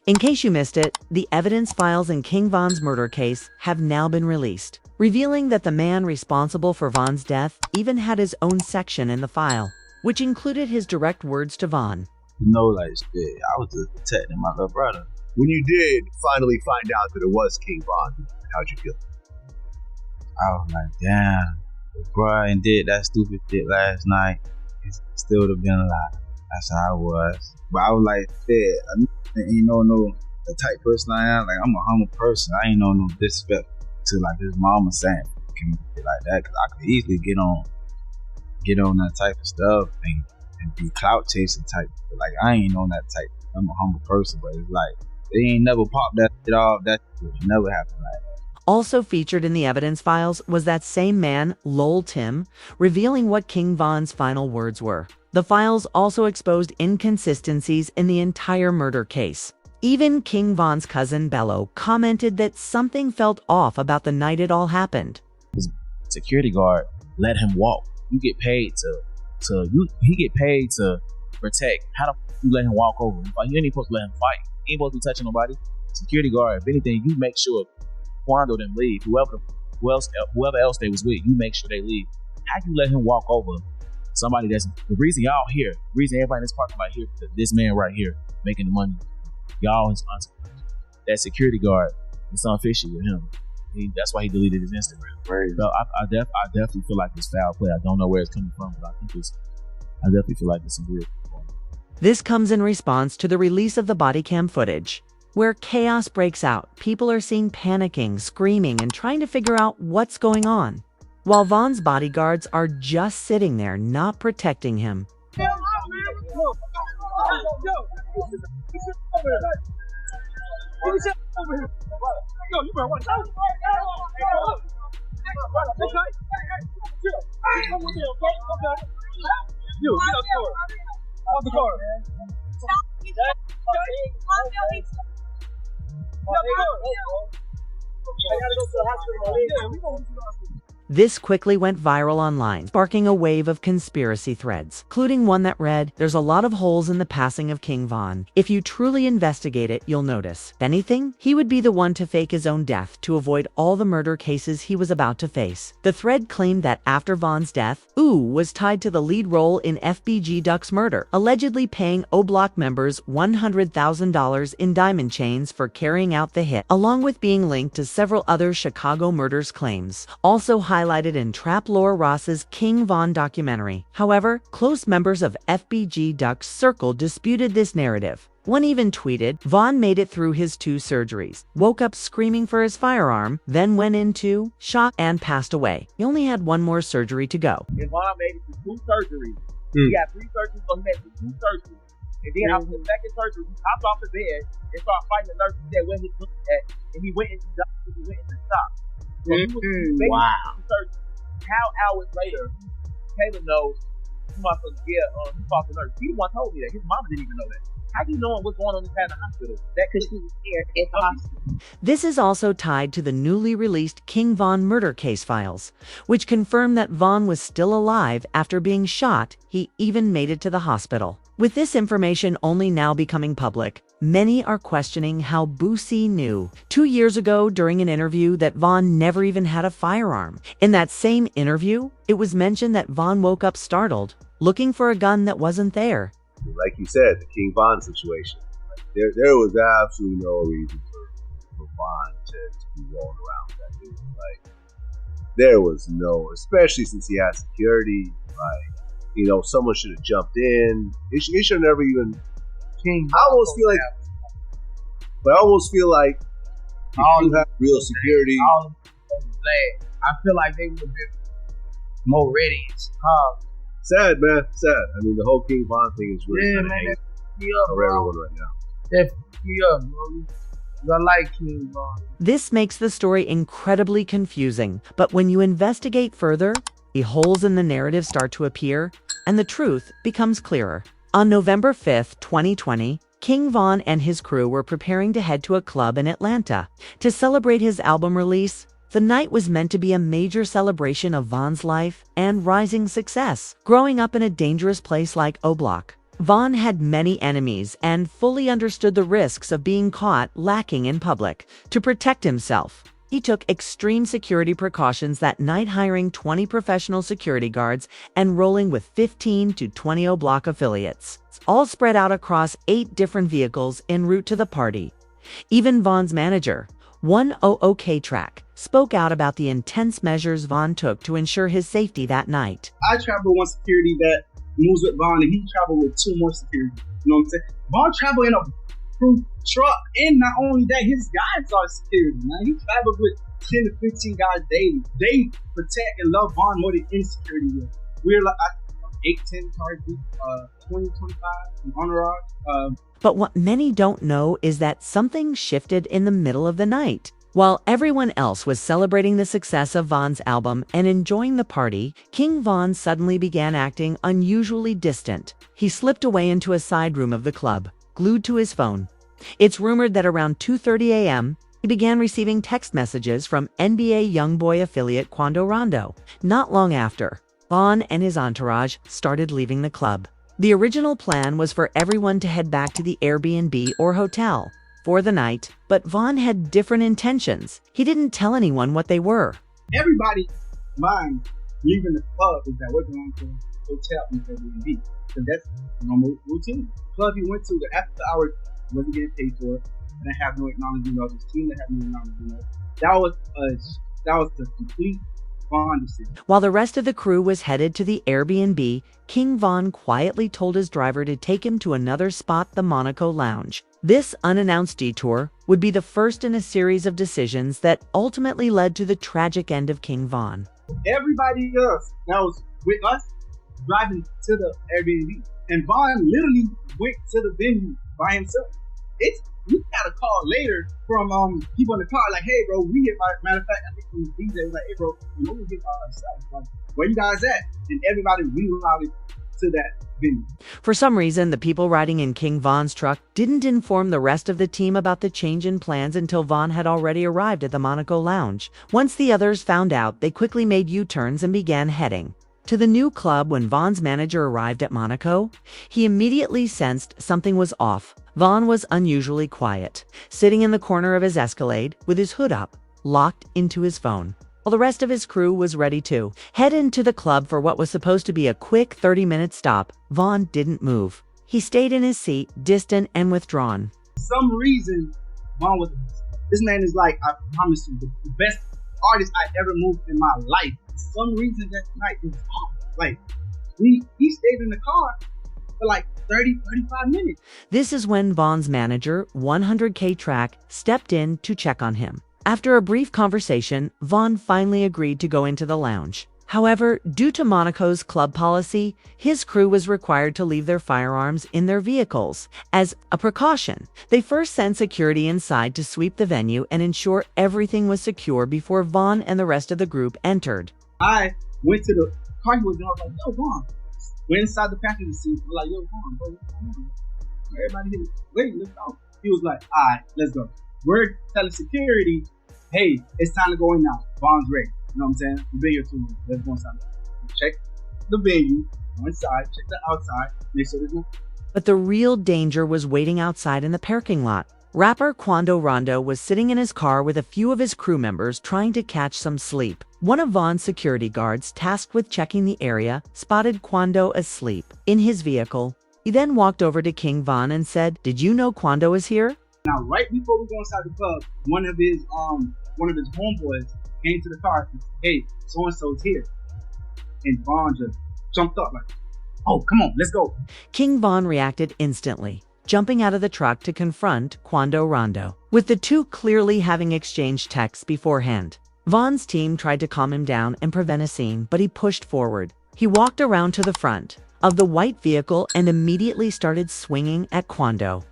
In case you missed it, the evidence files in King Von's murder case have now been released, revealing that the man responsible for Von's death even had his own section in the file, which included his direct words to Von. Like shit, I was just protecting my little brother. When you did finally find out that it was King Von, how'd you feel? I was like, damn, if bro and did that stupid shit last night, it still would have been alive. That's how I was. But I was like, shit, I ain't no the type person I am. Like, I'm a humble person. I ain't no disrespect to like his mama saying like that, because I could easily get on that type of stuff and be clout chasing type. Like, I ain't on that type. I'm a humble person, but it's like they ain't never popped that shit off. That shit never happened like that. Also featured in the evidence files was that same man, Lowell Tim, revealing what King Von's final words were. The files also exposed inconsistencies in the entire murder case. Even King Von's cousin, Bello, commented that something felt off about the night it all happened. His security guard let him walk. You get paid he get paid to protect. How the f you let him walk over? Like, you ain't supposed to let him fight. You ain't supposed to be touching nobody. Security guard, if anything, you make sure Quando them leave. Whoever else they was with, you make sure they leave. How you let him walk over somebody that's the reason y'all here, the reason everybody in this parking lot here, this man right here making the money, y'all his consequence. That security guard, it's unfishy with him. That's why he deleted his Instagram. Right. So I definitely feel like it's foul play. I don't know where it's coming from, but I definitely feel like it's some weird. This comes in response to the release of the body cam footage, where chaos breaks out. People are seen panicking, screaming, and trying to figure out what's going on, while Von's bodyguards are just sitting there, not protecting him. This quickly went viral online, sparking a wave of conspiracy threads, including one that read, "There's a lot of holes in the passing of King Von. If you truly investigate it, you'll notice. If anything, he would be the one to fake his own death to avoid all the murder cases he was about to face." The thread claimed that after Von's death, Ooh was tied to the lead role in FBG Duck's murder, allegedly paying O Block members $100,000 in diamond chains for carrying out the hit, along with being linked to several other Chicago murders claims, also highlighted in Trap Lore Ross's King Von documentary. However, close members of FBG Duck's circle disputed this narrative. One even tweeted, "Von made it through his 2 surgeries, woke up screaming for his firearm, then went into shock and passed away. He only had 1 more surgery to go." And Von made it through 2 surgeries. He got 3 surgeries, so he made it through 2 surgeries. And then after the second surgery, he hopped off the bed and started fighting the nurse that where his foot at, and he went into the shop. So he was Wow. How hours later, Taylor knows he fought the nurse. He the one told me that. His mama didn't even know that. How do you know what's going on inside the hospital? That because she was here at the hospital. This is also tied to the newly released King Von murder case files, which confirm that Von was still alive after being shot. He even made it to the hospital. With this information only now becoming public, many are questioning how Boosie knew 2 years ago during an interview that Von never even had a firearm. In that same interview, it was mentioned that Von woke up startled, looking for a gun that wasn't there. Like you said, the King Von situation. There was absolutely no reason for Von to be rolling around with that dude. Like, there was no, especially since he had security. Like, someone should have jumped in. It should have never even. I almost feel like if you have real security. I feel like they would have been more ready and calm. Sad, man. Sad. I mean, the whole King Von thing is really man, that f***ed me up, for everyone right now. That f***ed me up, bro. I like King Von. This makes the story incredibly confusing, but when you investigate further, the holes in the narrative start to appear, and the truth becomes clearer. On November 5th, 2020, King Von and his crew were preparing to head to a club in Atlanta to celebrate his album release. The night was meant to be a major celebration of Von's life and rising success, growing up in a dangerous place like O Block. Vaughn had many enemies and fully understood the risks of being caught lacking in public. To protect himself, he took extreme security precautions that night, hiring 20 professional security guards and rolling with 15 to 20 O-Block affiliates, all spread out across 8 different vehicles en route to the party. Even Vaughn's manager, 100K Track, spoke out about the intense measures Vaughn took to ensure his safety that night. I travel with one security that moves with Vaughn, and he traveled with 2 more security. You know what I'm saying? Vaughn traveled in a crew truck, and not only that, his guys are security, man. He traveled with 10 to 15 guys daily. They protect and love Vaughn more than any security will. We're like 8, 10 cars deep, 20, 25 in entourage. But what many don't know is that something shifted in the middle of the night. While everyone else was celebrating the success of Vaughn's album and enjoying the party, King Von suddenly began acting unusually distant. He slipped away into a side room of the club, glued to his phone. It's rumored that around 2:30 a.m., he began receiving text messages from NBA YoungBoy affiliate Quando Rondo. Not long after, Vaughn and his entourage started leaving the club. The original plan was for everyone to head back to the Airbnb or hotel for the night, but Vaughn had different intentions. He didn't tell anyone what they were. Everybody's mind leaving the club is that we're going to a hotel in Airbnb. So that's normal routine. Club you went to, the after hours wasn't getting paid for it. And I have no acknowledgement of his team that had no acknowledgement of. That was the complete Vaughn decision. While the rest of the crew was headed to the Airbnb, King Von quietly told his driver to take him to another spot, the Monaco Lounge. This unannounced detour would be the first in a series of decisions that ultimately led to the tragic end of King Von. Everybody else that was with us driving to the Airbnb, and Vaughn literally went to the venue by himself. We got a call later from people in the car, like, hey bro, we hit by, matter of fact, I think from the DJ was like, hey bro, we hit by ourselves. Like, where you guys at? And everybody rerouted to that venue. For some reason, the people riding in King Von's truck didn't inform the rest of the team about the change in plans until Vaughn had already arrived at the Monaco Lounge. Once the others found out, they quickly made U-turns and began heading to the new club. When Vaughn's manager arrived at Monaco, he immediately sensed something was off. Vaughn was unusually quiet, sitting in the corner of his Escalade with his hood up, locked into his phone. While the rest of his crew was ready to head into the club for what was supposed to be a quick 30-minute stop, Vaughn didn't move. He stayed in his seat, distant and withdrawn. For some reason, Vaughn was, this man is like, I promise you, the best artist I ever moved in my life. For some reason that night, it was off. Like, he stayed in the car for like 30, 35 minutes. This is when Vaughn's manager, 100K Track, stepped in to check on him. After a brief conversation, Vaughn finally agreed to go into the lounge. However, due to Monaco's club policy, his crew was required to leave their firearms in their vehicles. As a precaution, they first sent security inside to sweep the venue and ensure everything was secure before Vaughn and the rest of the group entered. I went to the car he was in. I was like, yo, Vaughn. Went inside the passenger seat. We're like, yo, Vaughn, bro, what's going on? Everybody here, wait, let's go. He was like, all right, let's go. We're telling security, hey, it's time to go in now. Vaughn's ready. You know what I'm saying? We've been here too long. Let's go inside. Check the venue, go inside, check the outside, make sure there's no. But the real danger was waiting outside in the parking lot. Rapper Quando Rondo was sitting in his car with a few of his crew members trying to catch some sleep. One of Vaughn's security guards, tasked with checking the area, spotted Quando asleep in his vehicle. He then walked over to King Von and said, "Did you know Quando is here?" Now, right before we go inside the club, one of his homeboys came to the car and said, hey, so-and-so's here. And Vaughn just jumped up like, oh, come on, let's go. King Von reacted instantly, jumping out of the truck to confront Quando Rondo. With the two clearly having exchanged texts beforehand, Vaughn's team tried to calm him down and prevent a scene, but he pushed forward. He walked around to the front of the white vehicle and immediately started swinging at Quando.